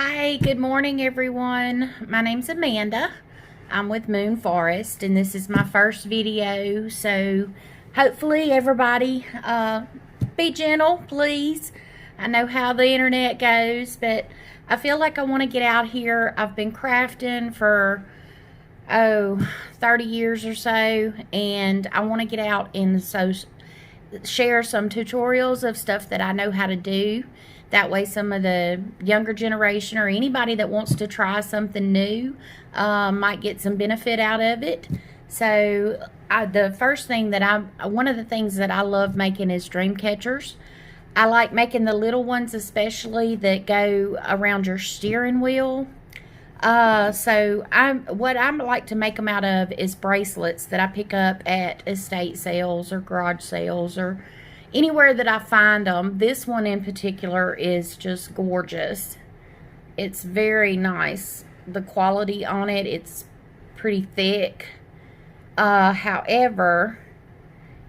Hi, good morning everyone. My name's Amanda. I'm with Moon Forest and this is my first video, so hopefully everybody be gentle, please. I know how the internet goes, but I feel like I want to get out here. I've been crafting for 30 years or so, and I want to get out and share some tutorials of stuff that I know how to do. That way some of the younger generation or anybody that wants to try something new might get some benefit out of it. So the first thing that one of the things that I love making is dream catchers. I like making the little ones, especially that go around your steering wheel. What I like to make them out of is bracelets that I pick up at estate sales or garage sales or anywhere that I find them. This one in particular is just gorgeous. It's very nice. The quality on it, it's pretty thick. However,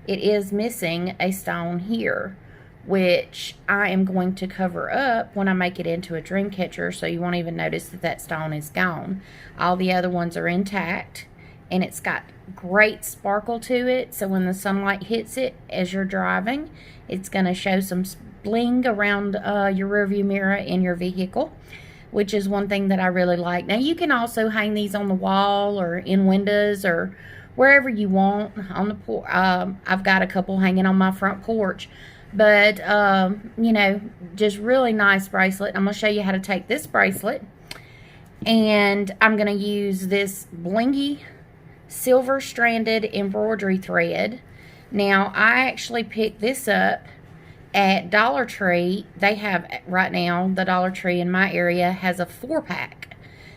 it is missing a stone here, which I am going to cover up when I make it into a dream catcher, so you won't even notice that that stone is gone. All the other ones are intact, and it's got great sparkle to it, so when the sunlight hits it as you're driving, it's going to show some bling around your rearview mirror in your vehicle, which is one thing that I really like. Now you can also hang these on the wall or in windows or wherever you want on the porch. I've got a couple hanging on my front porch, but you know, just really nice bracelet. I'm going to show you how to take this bracelet, and I'm going to use this blingy silver stranded embroidery thread. Now I actually picked this up at Dollar Tree. They have right now, the Dollar Tree in my area has a 4-pack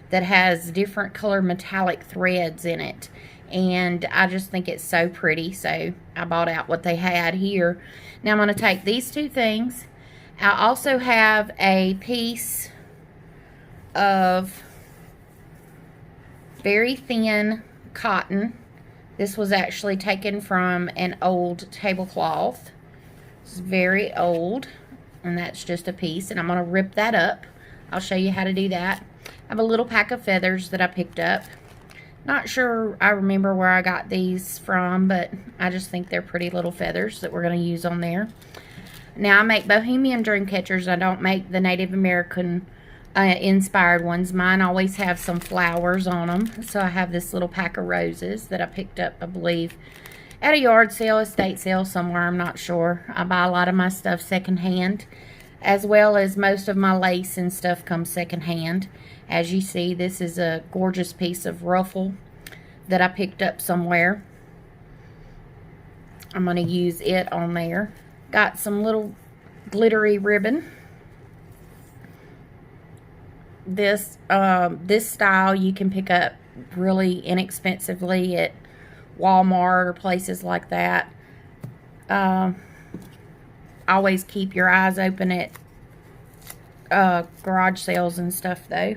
that has different color metallic threads in it, and I just think it's so pretty, so I bought out what they had here. Now I'm going to take these two things. I also have a piece of very thin cotton. This was actually taken from an old tablecloth. It's very old, and that's just a piece, and I'm going to rip that up. I'll show you how to do that. I have a little pack of feathers that I picked up. Not sure I remember where I got these from, but I just think they're pretty little feathers that we're going to use on there. Now I make Bohemian dream catchers. I don't make the Native American inspired ones. Mine always have some flowers on them. So I have this little pack of roses that I picked up, I believe, at a yard sale, estate sale somewhere. I'm not sure. I buy a lot of my stuff secondhand, as well as most of my lace and stuff comes secondhand. As you see, this is a gorgeous piece of ruffle that I picked up somewhere. I'm going to use it on there. Got some little glittery ribbon. This style you can pick up really inexpensively at Walmart or places like that. Always keep your eyes open at garage sales and stuff though,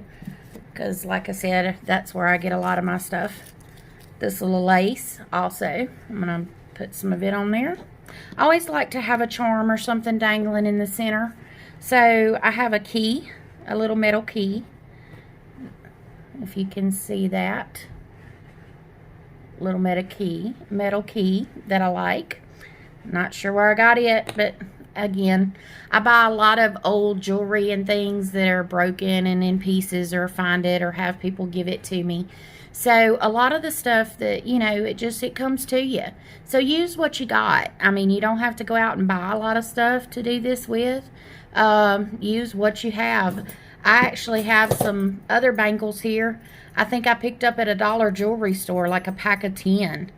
because like I said, that's where I get a lot of my stuff. This little lace also, I'm gonna put some of it on there. I always like to have a charm or something dangling in the center, so I have a key, a little metal key, if you can see that little metal key that I like. Not sure where I got it, but again, I buy a lot of old jewelry and things that are broken and in pieces, or find it or have people give it to me. So a lot of the stuff that, you know, it comes to you. So use what you got. I mean, you don't have to go out and buy a lot of stuff to do this with. Use what you have. I actually have some other bangles here. I think I picked up at a dollar jewelry store, like a pack of 10.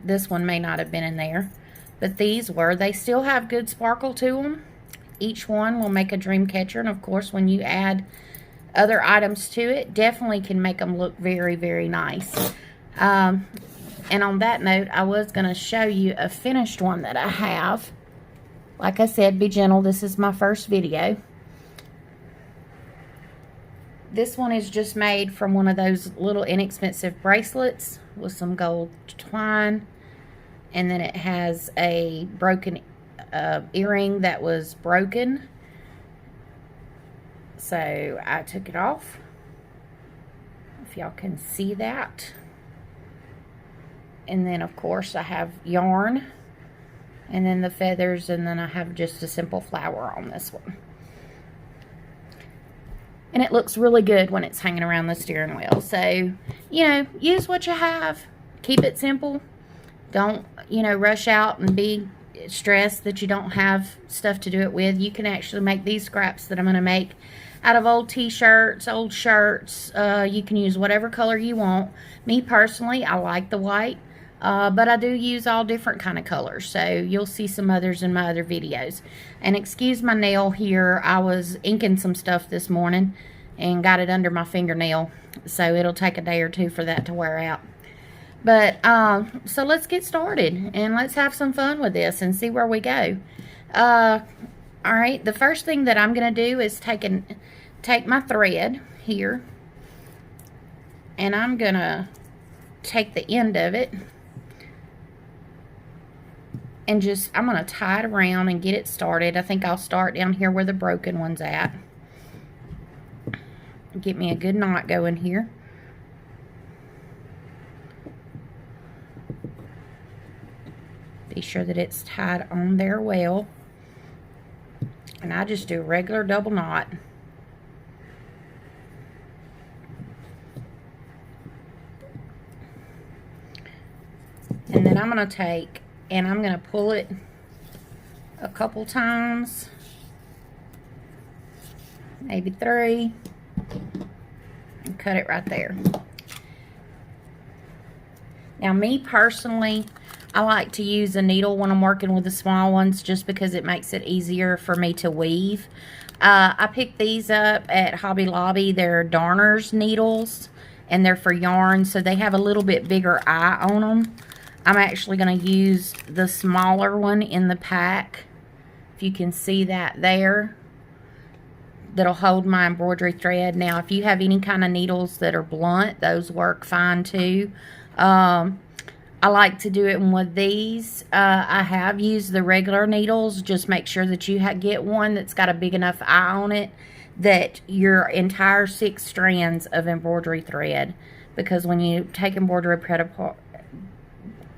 This one may not have been in there, but these were. They still have good sparkle to them. Each one will make a dream catcher, and of course when you add other items to it, definitely can make them look very, very nice. And on that note, I was going to show you a finished one that I have. Like I said, be gentle. This is my first video. This one is just made from one of those little inexpensive bracelets with some gold twine, and then it has a broken earring that was broken. So I took it off, if y'all can see that. And then of course I have yarn, and then the feathers, and then I have just a simple flower on this one. And it looks really good when it's hanging around the steering wheel. So, you know, use what you have. Keep it simple. Don't, you know, rush out and be stressed that you don't have stuff to do it with. You can actually make these scraps that I'm going to make out of old t-shirts, old shirts. You can use whatever color you want. Me personally, I like the white. But I do use all different kind of colors, so you'll see some others in my other videos. And excuse my nail here, I was inking some stuff this morning and got it under my fingernail, so it'll take a day or two for that to wear out. But so let's get started and let's have some fun with this and see where we go. Alright, the first thing that I'm going to do is take my thread here, and I'm going to take the end of it and I'm going to tie it around and get it started. I think I'll start down here where the broken one's at. Get me a good knot going here. Be sure that it's tied on there well. And I just do a regular double knot. And then I'm going to take and I'm going to pull it a couple times, maybe 3, and cut it right there. Now, me personally, I like to use a needle when I'm working with the small ones just because it makes it easier for me to weave. I picked these up at Hobby Lobby. They're darners needles, and they're for yarn, so they have a little bit bigger eye on them. I'm actually going to use the smaller one in the pack, if you can see that there, that'll hold my embroidery thread. Now, if you have any kind of needles that are blunt, those work fine too. I like to do it with these. I have used the regular needles. Just make sure that you get one that's got a big enough eye on it that your entire 6 strands of embroidery thread, because when you take embroidery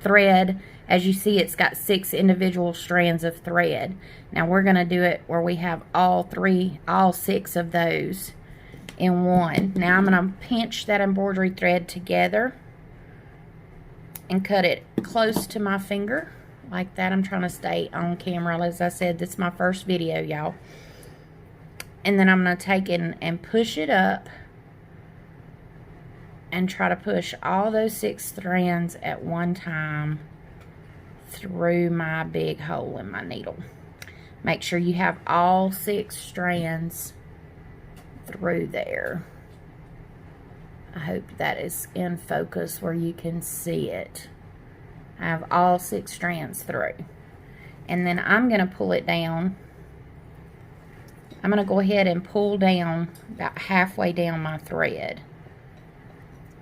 thread, as you see, it's got 6 individual strands of thread. Now we're going to do it where we have all 6 of those in one. Now I'm going to pinch that embroidery thread together and cut it close to my finger like that. I'm trying to stay on camera. As I said, this is my first video, y'all. And then I'm going to take it and push it up and try to push all those 6 strands at one time through my big hole in my needle. Make sure you have all 6 strands through there. I hope that is in focus where you can see it. I have all 6 strands through. And then I'm going to pull it down. I'm going to go ahead and pull down about halfway down my thread,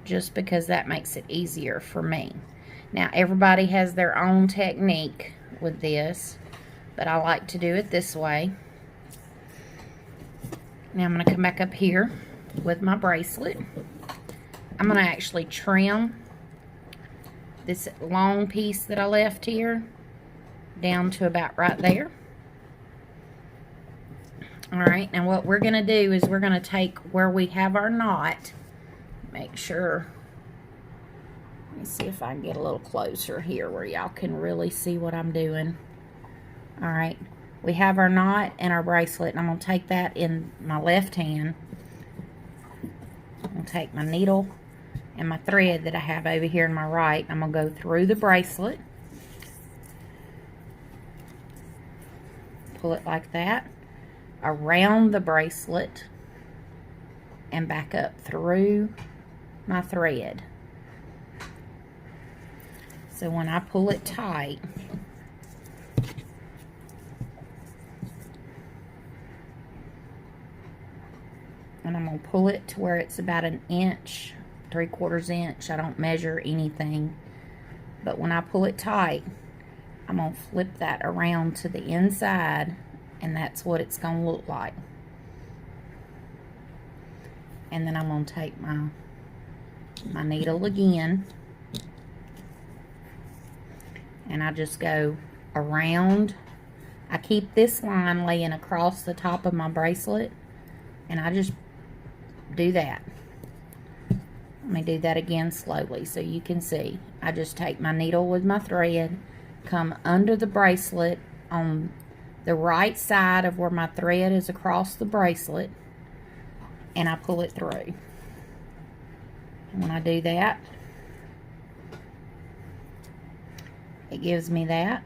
just because that makes it easier for me. Now, everybody has their own technique with this, but I like to do it this way. Now I'm going to come back up here with my bracelet. I'm going to actually trim this long piece that I left here down to about right there. Alright, now what we're going to do is we're going to take where we have our knot. Make sure, let me see if I can get a little closer here where y'all can really see what I'm doing. Alright, we have our knot and our bracelet, and I'm going to take that in my left hand. I'm going to take my needle and my thread that I have over here in my right. I'm going to go through the bracelet, pull it like that, around the bracelet, and back up through my thread. So when I pull it tight, and I'm going to pull it to where it's about 1 inch, 3/4 inch. I don't measure anything, but when I pull it tight, I'm going to flip that around to the inside, and that's what it's going to look like. And then I'm going to take my needle again, and I just go around. I keep this line laying across the top of my bracelet, and I just do that. Let me do that again slowly so you can see. I just take my needle with my thread, come under the bracelet on the right side of where my thread is across the bracelet, and I pull it through. And when I do that, it gives me that.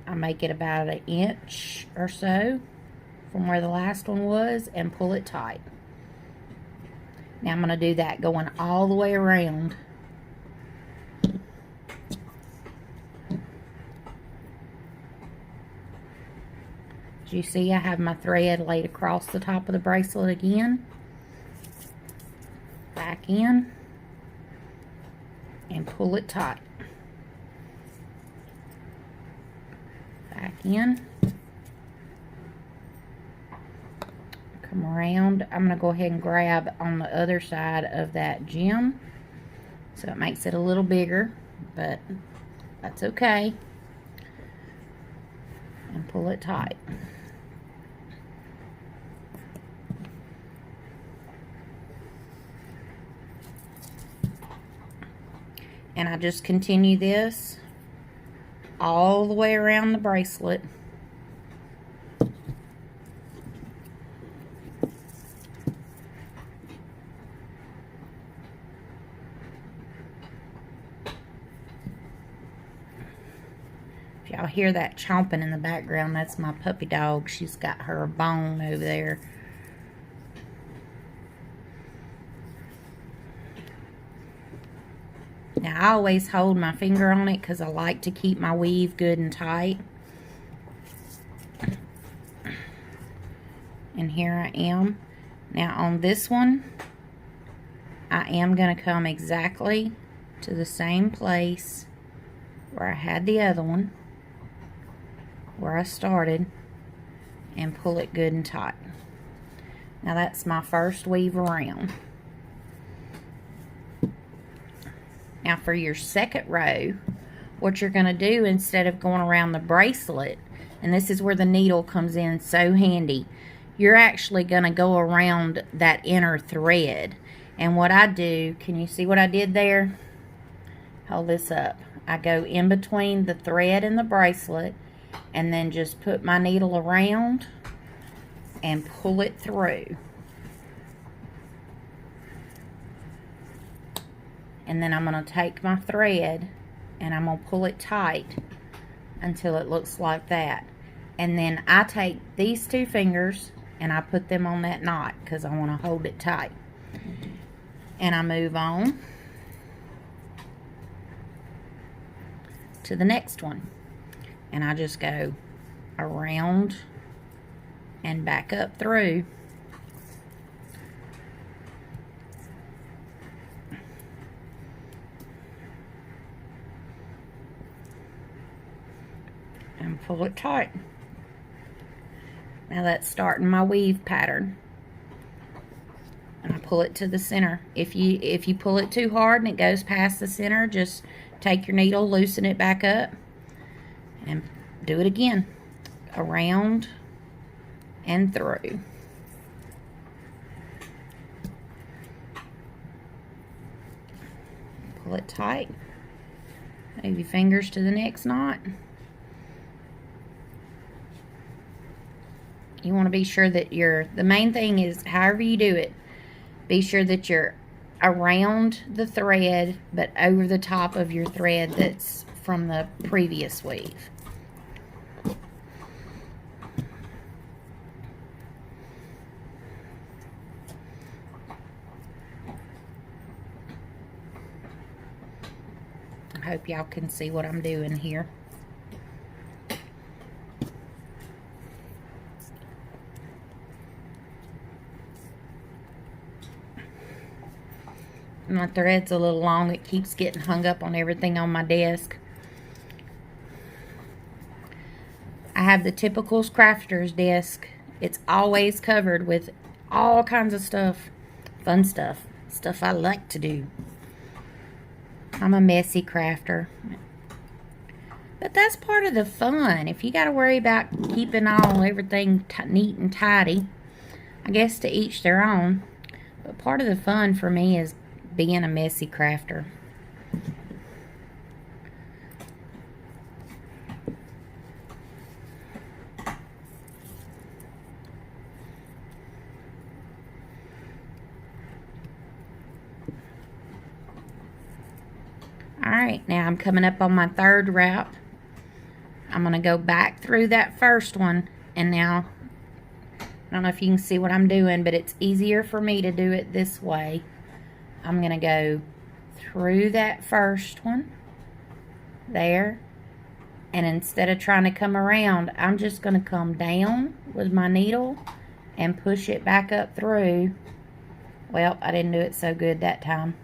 I make it about 1 inch or so from where the last one was and pull it tight. Now I'm going to do that going all the way around. As you see, I have my thread laid across the top of the bracelet again. Back in and pull it tight. Back in. Come around. I'm going to go ahead and grab on the other side of that gem, so it makes it a little bigger, but that's okay. And pull it tight. And I just continue this all the way around the bracelet. If y'all hear that chomping in the background, that's my puppy dog. She's got her bone over there. Now, I always hold my finger on it because I like to keep my weave good and tight. And here I am. Now, on this one, I am going to come exactly to the same place where I had the other one, where I started, and pull it good and tight. Now, that's my first weave around. Now for your second row, what you're going to do, instead of going around the bracelet, and this is where the needle comes in so handy, you're actually going to go around that inner thread. And what I do, can you see what I did there? Hold this up. I go in between the thread and the bracelet, and then just put my needle around and pull it through. And then I'm going to take my thread and I'm going to pull it tight until it looks like that. And then I take these two fingers and I put them on that knot because I want to hold it tight. And I move on to the next one. And I just go around and back up through. And pull it tight. Now that's starting my weave pattern. And I pull it to the center. If you pull it too hard and it goes past the center, just take your needle, loosen it back up, and do it again. Around and through. Pull it tight. Move your fingers to the next knot. You want to be sure that the main thing is, however you do it, be sure that you're around the thread, but over the top of your thread that's from the previous weave. I hope y'all can see what I'm doing here. My thread's a little long. It keeps getting hung up on everything on my desk. I have the typical crafter's desk. It's always covered with all kinds of stuff Fun stuff. Stuff I like to do. I'm a messy crafter. But that's part of the fun. If you got to worry about keeping everything neat and tidy, I guess to each their own. But part of the fun for me is being a messy crafter. Alright, now I'm coming up on my third wrap. I'm going to go back through that first one, and now, I don't know if you can see what I'm doing, but it's easier for me to do it this way. I'm going to go through that first one, there, and instead of trying to come around, I'm just going to come down with my needle and push it back up through. Well, I didn't do it so good that time.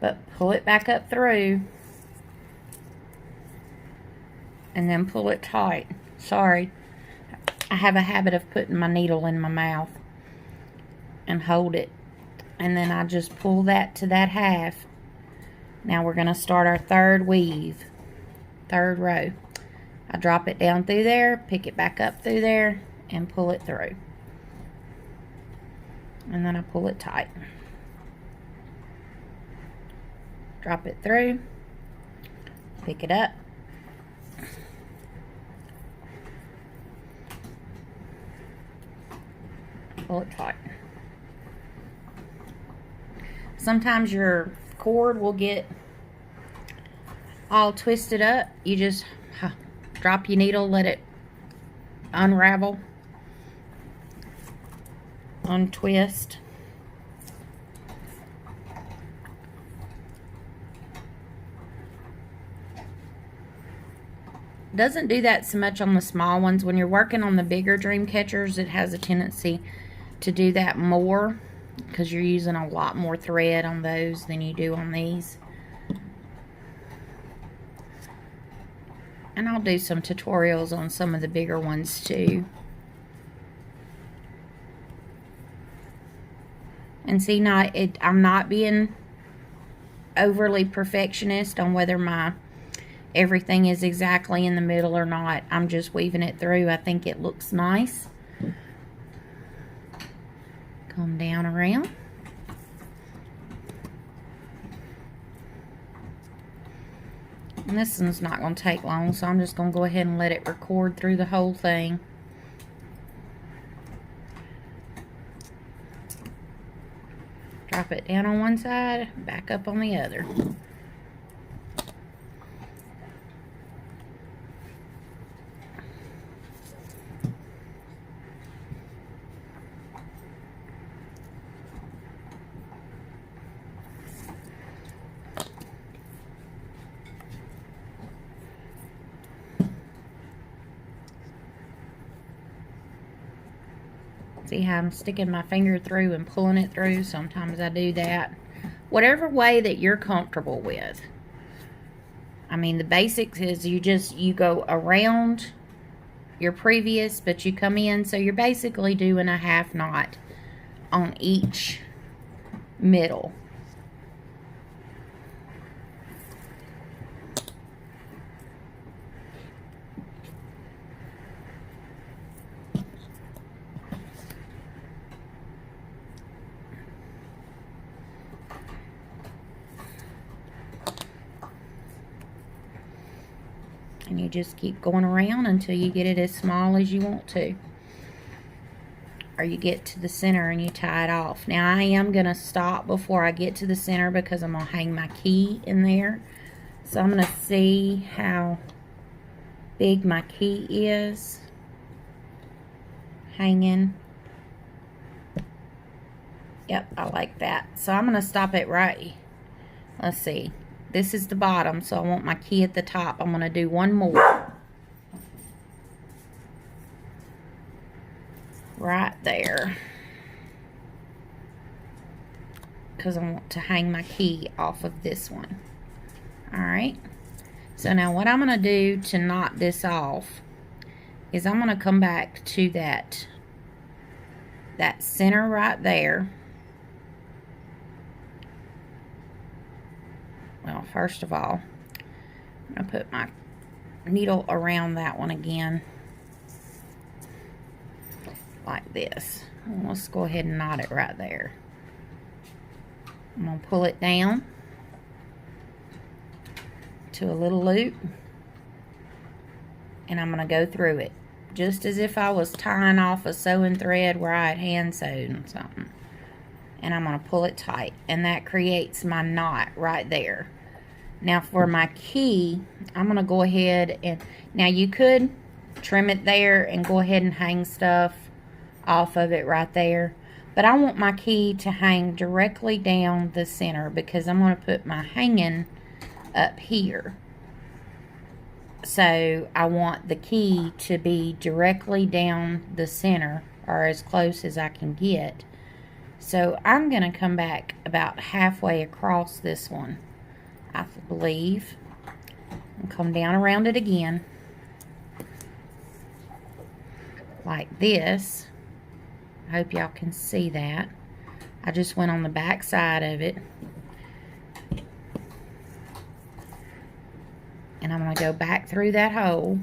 But pull it back up through and then pull it tight. Sorry, I have a habit of putting my needle in my mouth and hold it, and then I just pull that to that half. Now we're going to start our third weave, third row. I drop it down through there, pick it back up through there, and pull it through, and then I pull it tight. Drop it through, pick it up, pull it tight. Sometimes your cord will get all twisted up. You just drop your needle, let it unravel, untwist. Doesn't do that so much on the small ones. When you're working on the bigger dream catchers, it has a tendency to do that more because you're using a lot more thread on those than you do on these. And I'll do some tutorials on some of the bigger ones too. And see, I'm not being overly perfectionist on whether my everything is exactly in the middle or not. I'm just weaving it through. I think it looks nice. Come down around. And this one's not going to take long, so I'm just going to go ahead and let it record through the whole thing. Drop it down on one side, back up on the other. See how I'm sticking my finger through and pulling it through? Sometimes I do that. Whatever way that you're comfortable with. I mean, the basics is you go around your previous, but you come in, so you're basically doing a half knot on each middle. And you just keep going around until you get it as small as you want to. Or you get to the center and you tie it off. Now I am going to stop before I get to the center because I'm going to hang my key in there. So I'm going to see how big my key is hanging. Yep, I like that. So I'm going to stop it right. Let's see. This is the bottom, so I want my key at the top. I'm going to do one more. Right there. Because I want to hang my key off of this one. Alright. So now what I'm going to do to knot this off is I'm going to come back to that center right there. first of all, I'm going to put my needle around that one again, like this. Let's go ahead and knot it right there. I'm going to pull it down to a little loop, and I'm going to go through it just as if I was tying off a sewing thread where I had hand sewn something. And I'm going to pull it tight, and that creates my knot right there. Now for my key, I'm going to go ahead and, now you could trim it there and go ahead and hang stuff off of it right there. But I want my key to hang directly down the center because I'm going to put my hanging up here. So I want the key to be directly down the center, or as close as I can get. So I'm going to come back about halfway across this one, I believe, and come down around it again like this. I hope y'all can see that. I just went on the back side of it, and I'm going to go back through that hole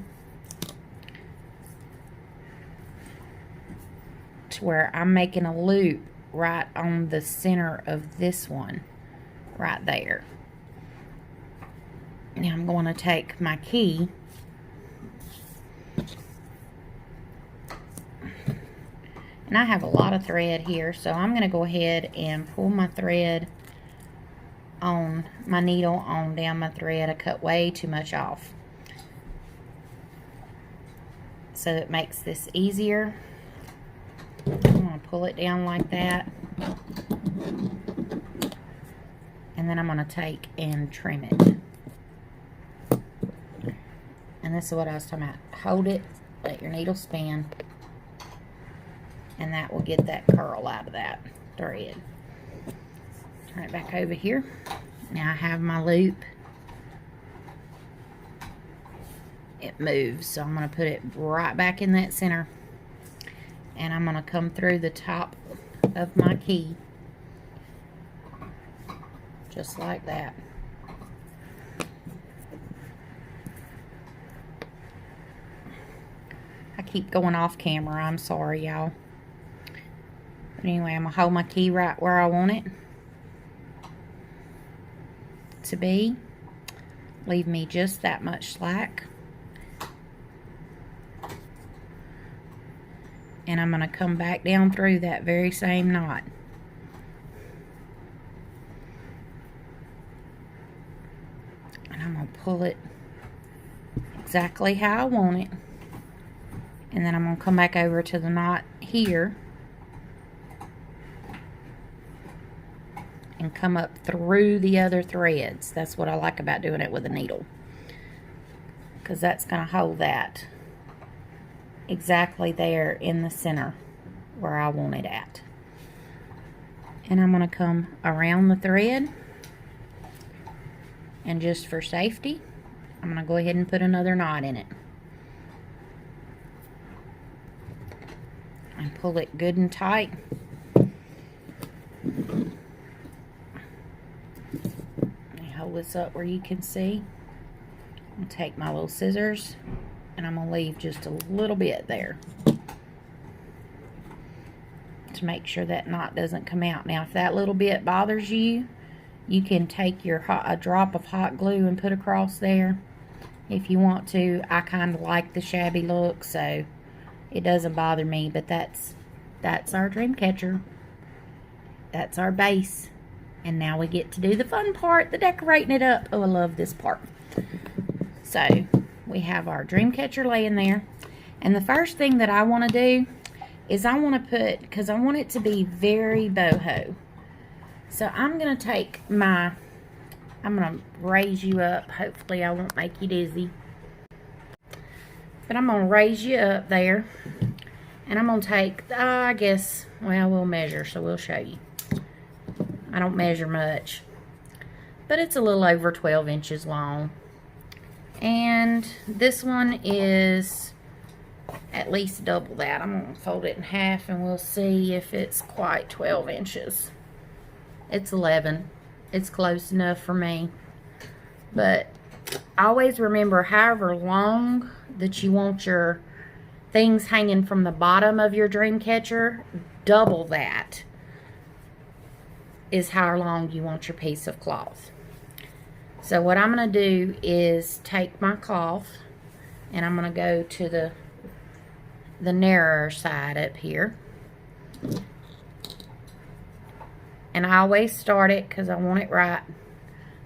to where I'm making a loop right on the center of this one right there. Now I'm going to take my key and I have a lot of thread here, so I'm going to go ahead and pull my thread on my needle on down my thread. I cut way too much off, so it makes this easier. I'm going to pull it down like that, and then I'm going to take and trim it. And this is what I was talking about. Hold it, let your needle spin, and that will get that curl out of that thread. Turn it back over here. Now I have my loop. It moves, so I'm going to put it right back in that center. And I'm going to come through the top of my key. Just like that. I keep going off camera. I'm sorry, y'all. But anyway, I'm going to hold my key right where I want it to be. Leave me just that much slack. And I'm going to come back down through that very same knot. And I'm going to pull it exactly how I want it. And then I'm going to come back over to the knot here and come up through the other threads. That's what I like about doing it with a needle, because that's going to hold that exactly there in the center where I want it at. And I'm going to come around the thread, and just for safety, I'm going to go ahead and put another knot in it and pull it good and tight. Let me hold this up where you can see. I'm going to take my little scissors, and I'm going to leave just a little bit there to make sure that knot doesn't come out. Now, if that little bit bothers you, you can take a drop of hot glue and put across there if you want to. I kind of like the shabby look, so it doesn't bother me. But that's our dream catcher. That's our base. And now we get to do the fun part, the decorating it up. Oh, I love this part. So we have our dream catcher laying there, and the first thing that I want to do is I want to put, because I want it to be very boho, so I'm going to take my, I'm going to raise you up. Hopefully I won't make you dizzy, but I'm going to raise you up there, and I'm going to take, I guess, well, we'll measure, so we'll show you. I don't measure much, but it's a little over 12 inches long. And this one is at least double that. I'm going to fold it in half, and we'll see if it's quite 12 inches. It's 11. It's close enough for me. But always remember, however long that you want your things hanging from the bottom of your dream catcher, double that is how long you want your piece of cloth. So what I'm going to do is take my cloth and I'm going to go to the narrower side up here. And I always start it because I want it right.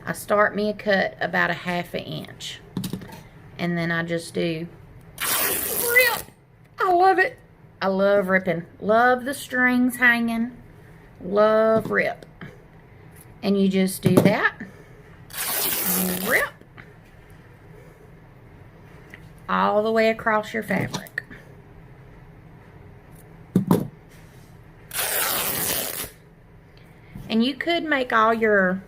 I start me a cut about a 1/2 inch. And then I just do rip. I love it. I love ripping. Love the strings hanging. Love rip. And you just do that. And rip. All the way across your fabric. And you could make all your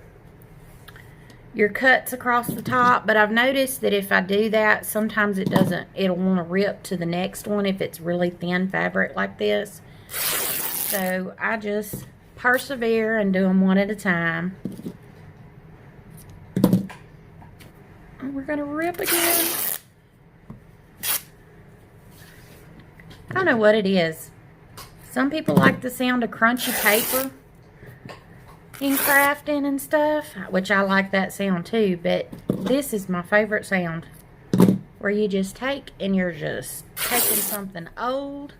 cuts across the top, but I've noticed that if I do that, sometimes it'll want to rip to the next one if it's really thin fabric like this. So I just persevere and do them one at a time. And we're gonna rip again. I don't know what it is. Some people like the sound of crunchy paper in crafting and stuff, which I like that sound too, but this is my favorite sound, where you just take and you're just taking something old,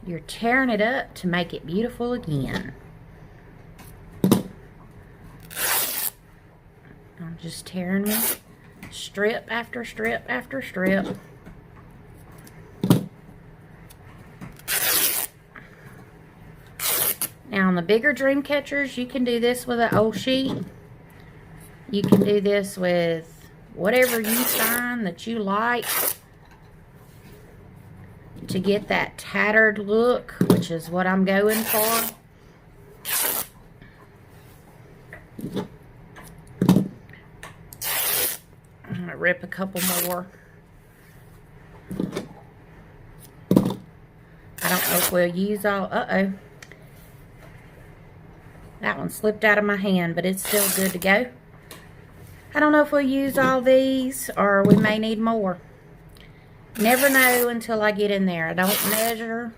you're tearing it up to make it beautiful again. I'm just tearing it strip after strip after strip. Now on the bigger dream catchers, you can do this with an old sheet. You can do this with whatever you find that you like to get that tattered look, which is what I'm going for. I'm gonna rip a couple more. I don't know if we'll use all, uh-oh. That one slipped out of my hand, but it's still good to go. I don't know if we'll use all these or we may need more. Never know until I get in there. I don't measure.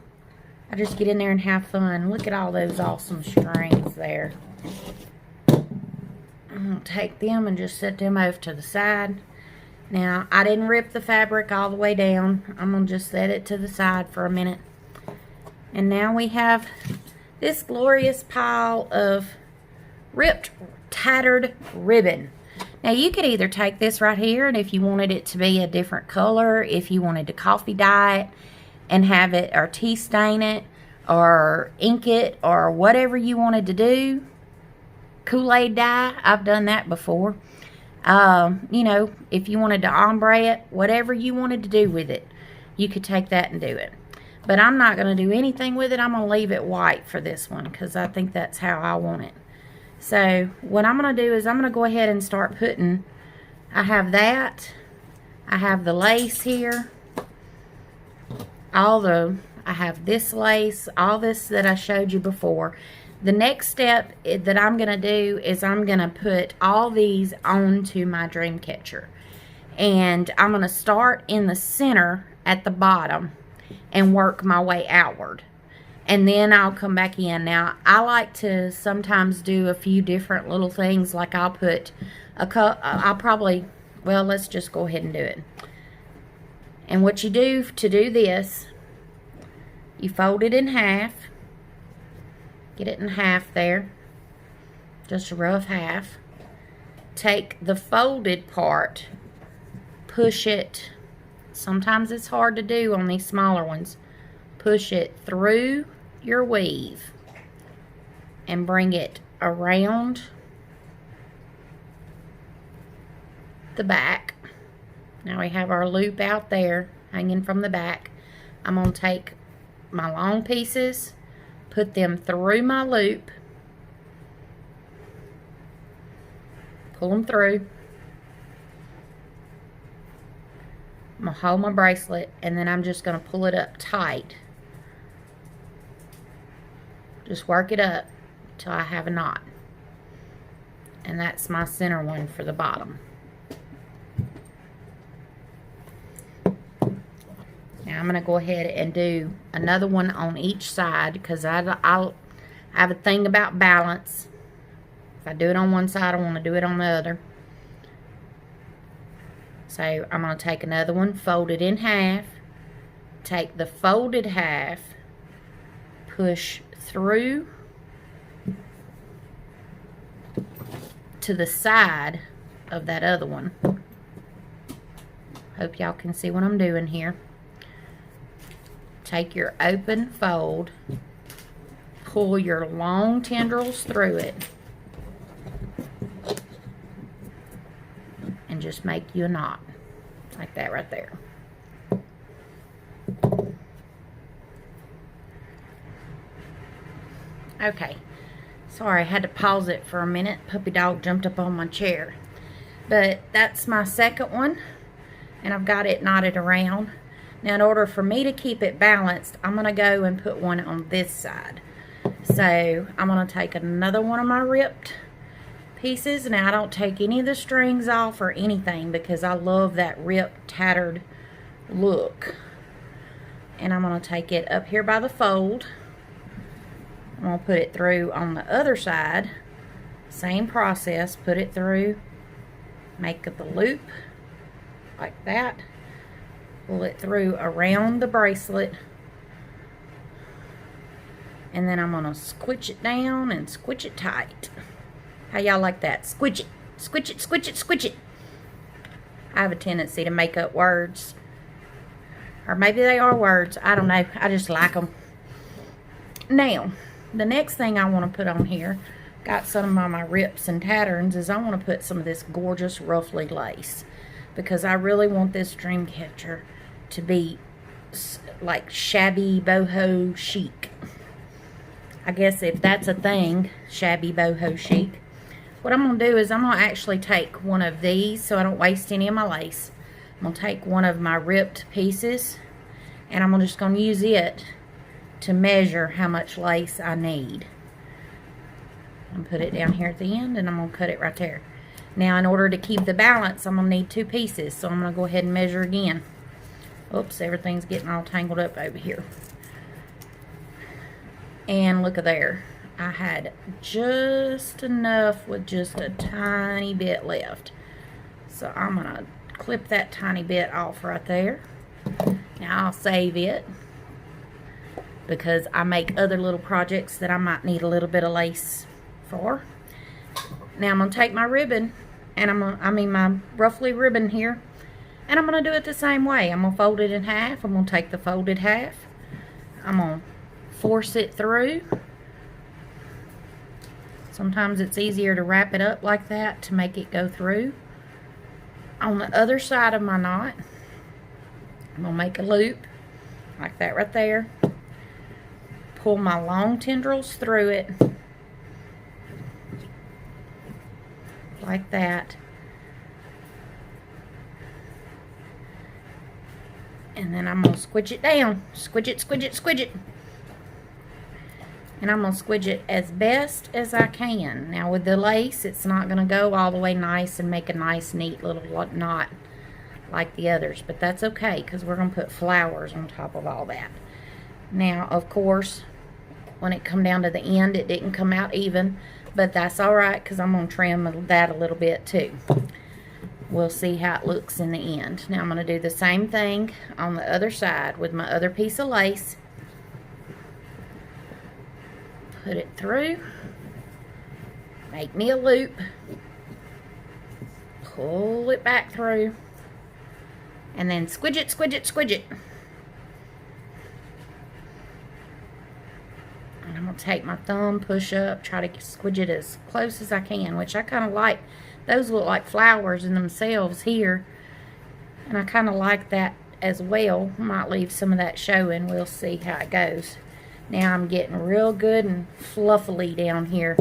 I just get in there and have fun. Look at all those awesome strings there. I'm going to take them and just set them over to the side. Now, I didn't rip the fabric all the way down. I'm going to just set it to the side for a minute. And now we have this glorious pile of ripped, tattered ribbon. Now you could either take this right here, and if you wanted it to be a different color, if you wanted to coffee dye it and have it, or tea stain it, or ink it, or whatever you wanted to do. Kool-Aid dye, I've done that before. You know, if you wanted to ombre it, whatever you wanted to do with it, you could take that and do it. But I'm not going to do anything with it. I'm going to leave it white for this one because I think that's how I want it. So what I'm going to do is I'm going to go ahead and start putting, I have that. I have the lace here. I have this lace, all this that I showed you before. The next step that I'm going to do is I'm going to put all these onto my dream catcher. And I'm going to start in the center at the bottom and work my way outward, and then I'll come back in. Now I like to sometimes do a few different little things, like I'll put well, let's just go ahead and do it. And what you do to do this, you fold it in half, get it in half there, just a rough half. Take the folded part, push it. Sometimes it's hard to do on these smaller ones. Push it through your weave and bring it around the back. Now we have our loop out there hanging from the back. I'm going to take my long pieces, put them through my loop, pull them through. I'm going to hold my bracelet, and then I'm just going to pull it up tight. Just work it up till I have a knot. And that's my center one for the bottom. Now I'm going to go ahead and do another one on each side, because I have a thing about balance. If I do it on one side, I want to do it on the other. So I'm going to take another one, fold it in half, take the folded half, push through to the side of that other one. Hope y'all can see what I'm doing here. Take your open fold, pull your long tendrils through it, and just make you a knot like that right there. Okay, sorry, I had to pause it for a minute. Puppy dog jumped up on my chair. But that's my second one, and I've got it knotted around. Now, in order for me to keep it balanced, I'm going to go and put one on this side. So I'm going to take another one of my ripped pieces. Now, I don't take any of the strings off or anything, because I love that ripped, tattered look. And I'm going to take it up here by the fold. I'm going to put it through on the other side. Same process. Put it through. Make the loop like that. Pull it through around the bracelet. And then I'm going to squitch it down and squitch it tight. How y'all like that? Squitch it. Squitch it, squitch it, squitch it. I have a tendency to make up words. Or maybe they are words. I don't know. I just like them. Now, the next thing I want to put on here, got some of my rips and tatterns, is I want to put some of this gorgeous ruffly lace. Because I really want this Dreamcatcher to be like shabby boho chic. I guess if that's a thing, shabby boho chic. What I'm going to do is I'm going to actually take one of these so I don't waste any of my lace. I'm going to take one of my ripped pieces, and I'm just going to use it to measure how much lace I need. And put it down here at the end, and I'm going to cut it right there. Now, in order to keep the balance, I'm going to need 2 pieces. So I'm going to go ahead and measure again. Oops, everything's getting all tangled up over here. And look at there. I had just enough with just a tiny bit left. So I'm going to clip that tiny bit off right there. Now, I'll save it, because I make other little projects that I might need a little bit of lace for. Now I'm going to take my ribbon, and my ruffly ribbon here, and I'm going to do it the same way. I'm going to fold it in half. I'm going to take the folded half. I'm going to force it through. Sometimes it's easier to wrap it up like that to make it go through. On the other side of my knot, I'm going to make a loop like that right there. Pull my long tendrils through it. Like that. And then I'm going to squidge it down. Squidge it, squidge it, squidge it. And I'm going to squidge it as best as I can. Now with the lace, it's not going to go all the way nice and make a nice, neat little knot like the others. But that's okay, because we're going to put flowers on top of all that. Now, of course, when it come down to the end, it didn't come out even. But that's alright, because I'm going to trim that a little bit too. We'll see how it looks in the end. Now I'm going to do the same thing on the other side with my other piece of lace. Put it through. Make me a loop. Pull it back through. And then squidge it, squidge it, squidge it. And I'm going to take my thumb, push up, try to squidge it as close as I can, which I kind of like. Those look like flowers in themselves here. And I kind of like that as well. Might leave some of that showing. We'll see how it goes. Now I'm getting real good and fluffily down here.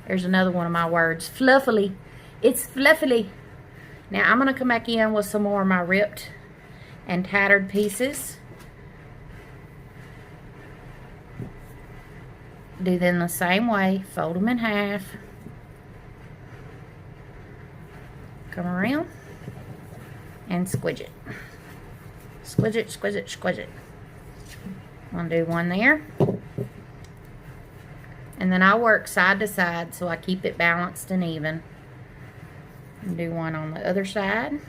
There's another one of my words. Fluffily. It's fluffily. Now I'm going to come back in with some more of my ripped and tattered pieces. Do them the same way. Fold them in half. come around and squidge it. Squidge it, squidge it, squidge it. I'm gonna do one there. And then I work side to side so I keep it balanced and even. And do one on the other side.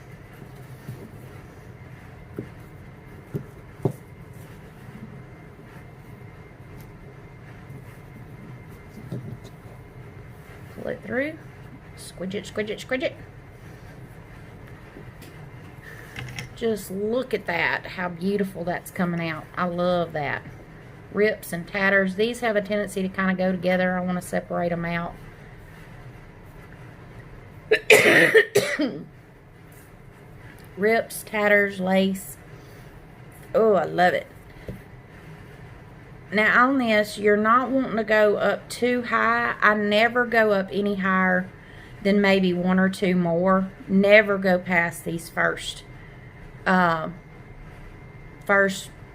Pull it through. Squidge it, squidge it, squidge it. Just look at that, how beautiful that's coming out. I love that. Rips and tatters. These have a tendency to kind of go together. I want to separate them out. Rips, tatters, lace. Oh, I love it. Now on this, you're not wanting to go up too high. I never go up any higher than maybe one or two more. Never go past these first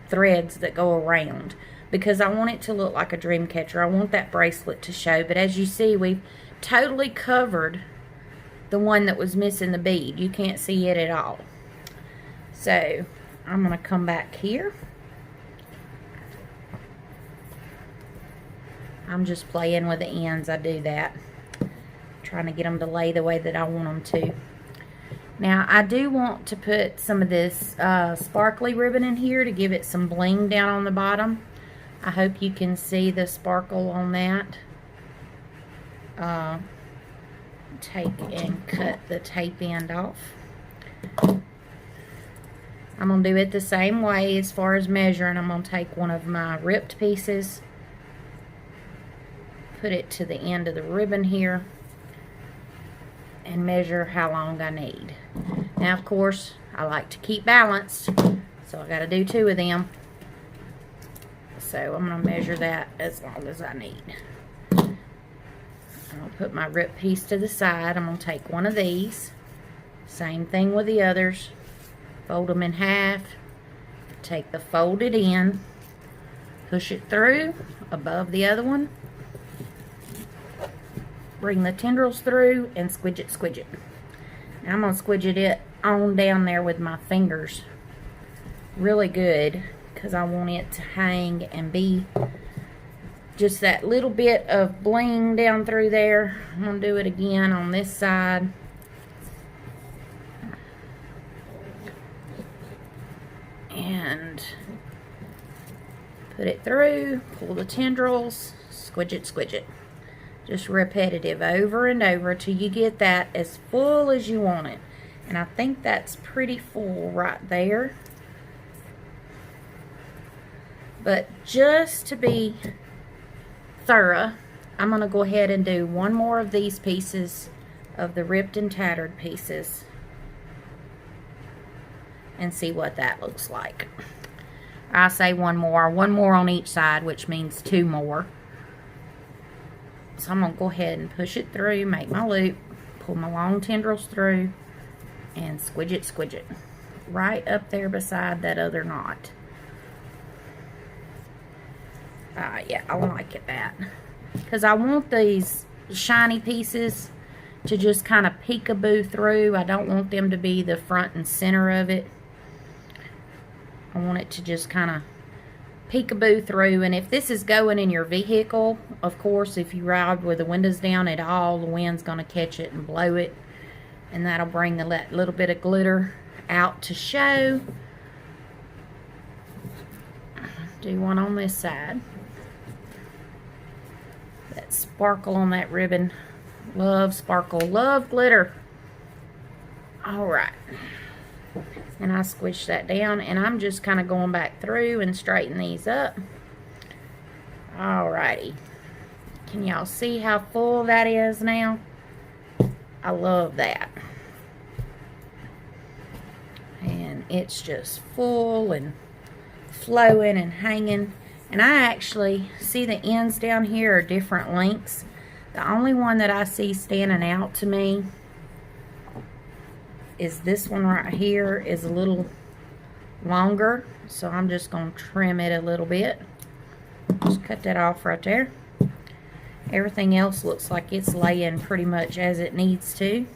threads that go around, because I want it to look like a dream catcher. I want that bracelet to show. But as you see, we've totally covered the one that was missing the bead. You can't see it at all. So I'm going to come back here. I'm just playing with the ends. I do that, trying to get them to lay the way that I want them to. Now I do want to put some of this sparkly ribbon in here to give it some bling down on the bottom. I hope you can see the sparkle on that. Take and cut the tape end off. I'm going to do it the same way as far as measuring. I'm going to take one of my ripped pieces, put it to the end of the ribbon here, and measure how long I need. Now of course I like to keep balanced, so I got to do two of them. So I'm going to measure that as long as I need. I'm going to put my rip piece to the side. I'm going to take one of these, same thing with the others, fold them in half, take the folded end, push it through above the other one, bring the tendrils through, and squidge it, squidge it. Now I'm going to squidge it on down there with my fingers really good, because I want it to hang and be just that little bit of bling down through there. I'm going to do it again on this side. And put it through, pull the tendrils, squidge it, squidge it. Just repetitive over and over till you get that as full as you want it. And I think that's pretty full right there. But just to be thorough, I'm going to go ahead and do one more of these pieces of the ripped and tattered pieces and see what that looks like. I say one more on each side, which means two more. So I'm going to go ahead and push it through, make my loop, pull my long tendrils through, and squidge it, right up there beside that other knot. Yeah, I like it that. Because I want these shiny pieces to just kind of peekaboo through. I don't want them to be the front and center of it. I want it to just kind of peekaboo through. And if this is going in your vehicle, of course, if you ride with the windows down at all, the wind's going to catch it and blow it, and that'll bring the little bit of glitter out to show. Do one on this side. That sparkle on that ribbon. Love sparkle, love glitter. Alright, and I squish that down, and I'm just kind of going back through and straighten these up. Alrighty, can y'all see how full that is now? I love that. And it's just full and flowing and hanging. And I actually see the ends down here are different lengths. The only one that I see standing out to me is this one right here, is a little longer. So I'm just going to trim it a little bit. Just cut that off right there. Everything else looks like it's laying pretty much as it needs to.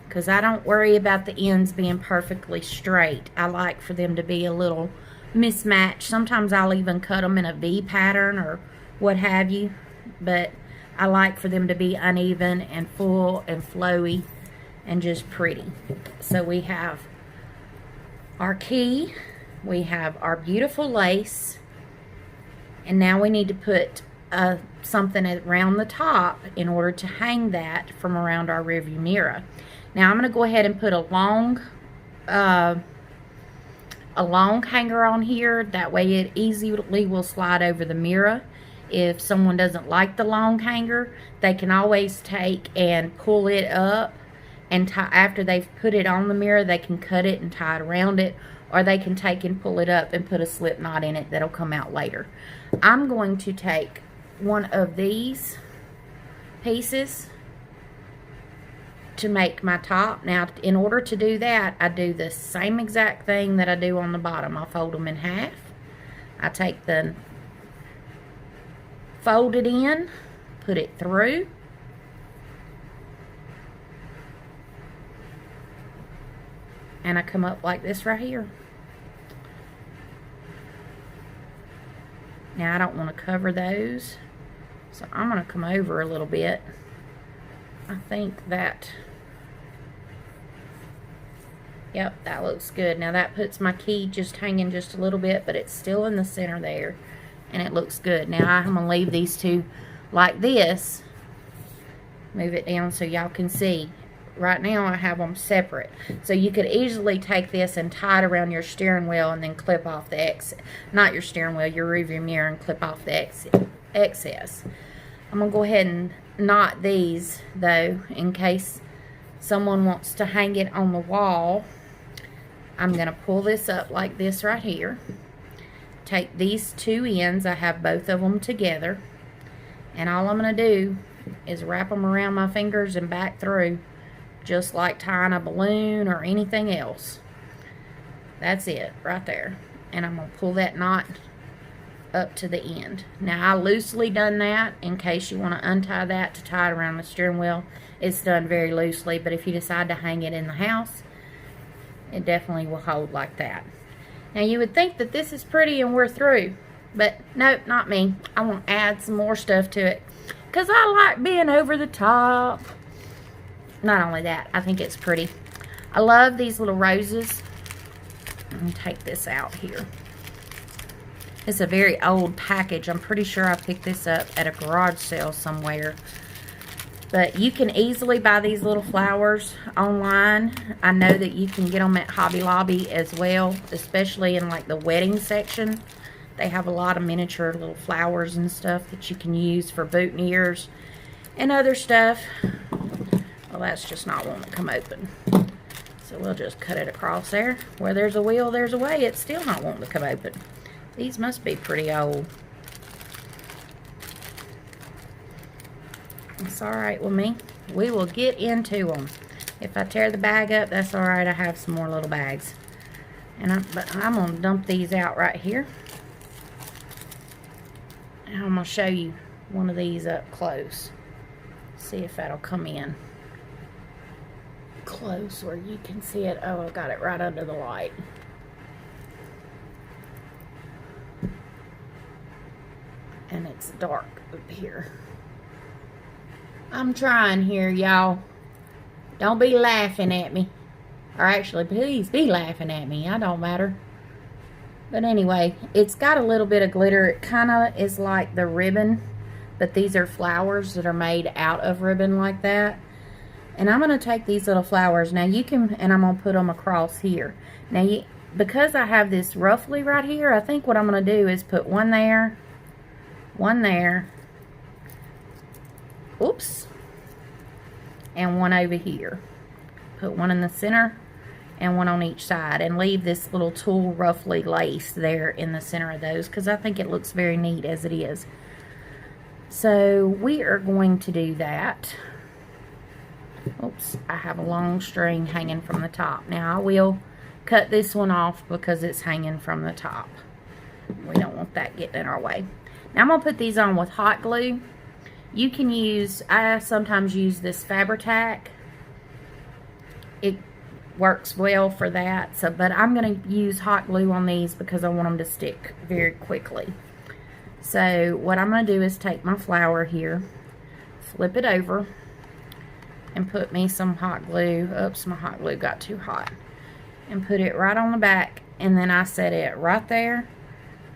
because I don't worry about the ends being perfectly straight. I like for them to be a little mismatched. Sometimes I'll even cut them in a V pattern or what have you, but I like for them to be uneven and full and flowy and just pretty. So we have our key, we have our beautiful lace, and now we need to put something around the top in order to hang that from around our rearview mirror. Now I'm going to go ahead and put a long hanger on here. That way it easily will slide over the mirror. If someone doesn't like the long hanger, they can always take and pull it up, and after they've put it on the mirror, they can cut it and tie it around it, or they can take and pull it up and put a slip knot in it that'll come out later. I'm going to take one of these pieces to make my top. Now, in order to do that, I do the same exact thing that I do on the bottom. I fold them in half. I take the folded in, put it through, and I come up like this right here. Now I don't want to cover those, so I'm going to come over a little bit. I think that, yep, that looks good. Now that puts my key just hanging just a little bit, but it's still in the center there, and it looks good. Now I'm going to leave these two like this. Move it down so y'all can see. Right now I have them separate. So you could easily take this and tie it around your steering wheel and then clip off the not your steering wheel, your rearview mirror, and clip off the excess. I'm going to go ahead and knot these though, in case someone wants to hang it on the wall. I'm going to pull this up like this right here. Take these two ends, I have both of them together, and all I'm going to do is wrap them around my fingers and back through, just like tying a balloon or anything else. That's it right there. And I'm going to pull that knot up to the end. Now I loosely done that in case you want to untie that to tie it around the steering wheel. It's done very loosely, but if you decide to hang it in the house, it definitely will hold like that. Now you would think that this is pretty and we're through, but nope, not me. I want to add some more stuff to it because I like being over the top. Not only that, I think it's pretty. I love these little roses. Let me take this out here. It's a very old package. I'm pretty sure I picked this up at a garage sale somewhere. But you can easily buy these little flowers online. I know that you can get them at Hobby Lobby as well, especially in like the wedding section. They have a lot of miniature little flowers and stuff that you can use for boutonnieres and other stuff. Well, that's just not wanting to come open. So we'll just cut it across there. Where there's a will, there's a way. It's still not wanting to come open. These must be pretty old. It's alright with me. We will get into them. If I tear the bag up, that's alright. I have some more little bags. But I'm going to dump these out right here. And I'm going to show you one of these up close. See if that'll come in close where you can see it. Oh, I got it right under the light. And it's dark up here. I'm trying here, y'all. Don't be laughing at me. Or actually, please be laughing at me. I don't matter. But anyway, it's got a little bit of glitter. It kind of is like the ribbon, but these are flowers that are made out of ribbon like that. And I'm going to take these little flowers. Now you can, and I'm going to put them across here. Now, because I have this roughly right here, I think what I'm going to do is put one there, oops, and one over here. Put one in the center and one on each side, and leave this little tulle roughly lace there in the center of those, because I think it looks very neat as it is. So we are going to do that. Oops, I have a long string hanging from the top. Now I will cut this one off because it's hanging from the top. We don't want that getting in our way. Now I'm going to put these on with hot glue. You can use, I sometimes use this Fabri-Tac. it works well for that. So, but I'm going to use hot glue on these because I want them to stick very quickly. So what I'm going to do is take my flower here, flip it over, and put me some hot glue. Oops, my hot glue got too hot. And put it right on the back, and then I set it right there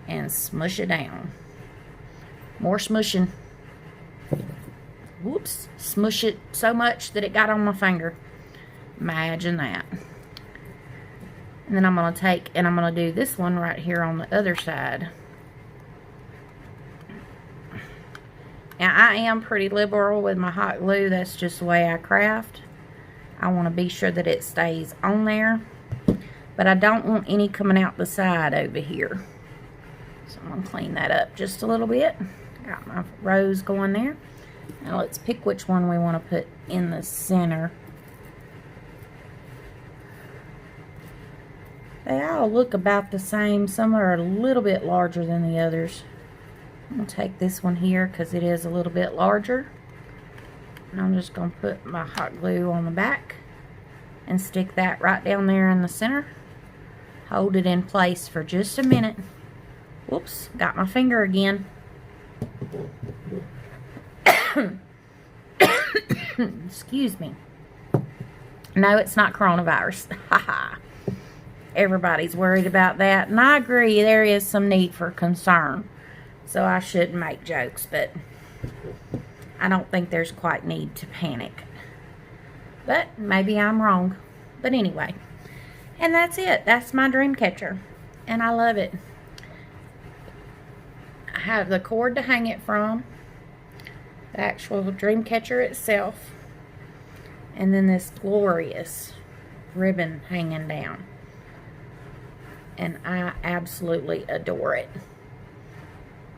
and smush it down. More smushing. Whoops, smush it so much that it got on my finger. Imagine that. And then I'm going to take, and I'm going to do this one right here on the other side. Now, I am pretty liberal with my hot glue. That's just the way I craft. I want to be sure that it stays on there. But I don't want any coming out the side over here. So I'm going to clean that up just a little bit. Got my rose going there. Now let's pick which one we want to put in the center. They all look about the same. Some are a little bit larger than the others. I'm going to take this one here because it is a little bit larger. And I'm just going to put my hot glue on the back and stick that right down there in the center. Hold it in place for just a minute. Whoops, got my finger again. Excuse me. No, it's not coronavirus. Haha. Everybody's worried about that, and I agree, there is some need for concern. So I shouldn't make jokes, but I don't think there's quite need to panic. But maybe I'm wrong. But anyway, and that's it. That's my dream catcher, and I love it. I have the cord to hang it from, the actual dream catcher itself, and then this glorious ribbon hanging down. And I absolutely adore it.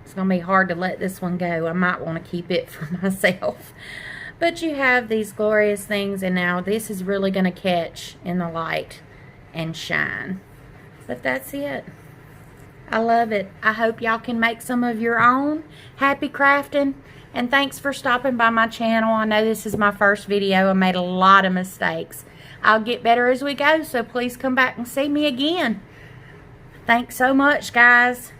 It's going to be hard to let this one go. I might want to keep it for myself. But you have these glorious things, and now this is really going to catch in the light and shine. But that's it. I love it. I hope y'all can make some of your own. Happy crafting. And thanks for stopping by my channel. I know this is my first video. I made a lot of mistakes. I'll get better as we go, so please come back and see me again. Thanks so much, guys.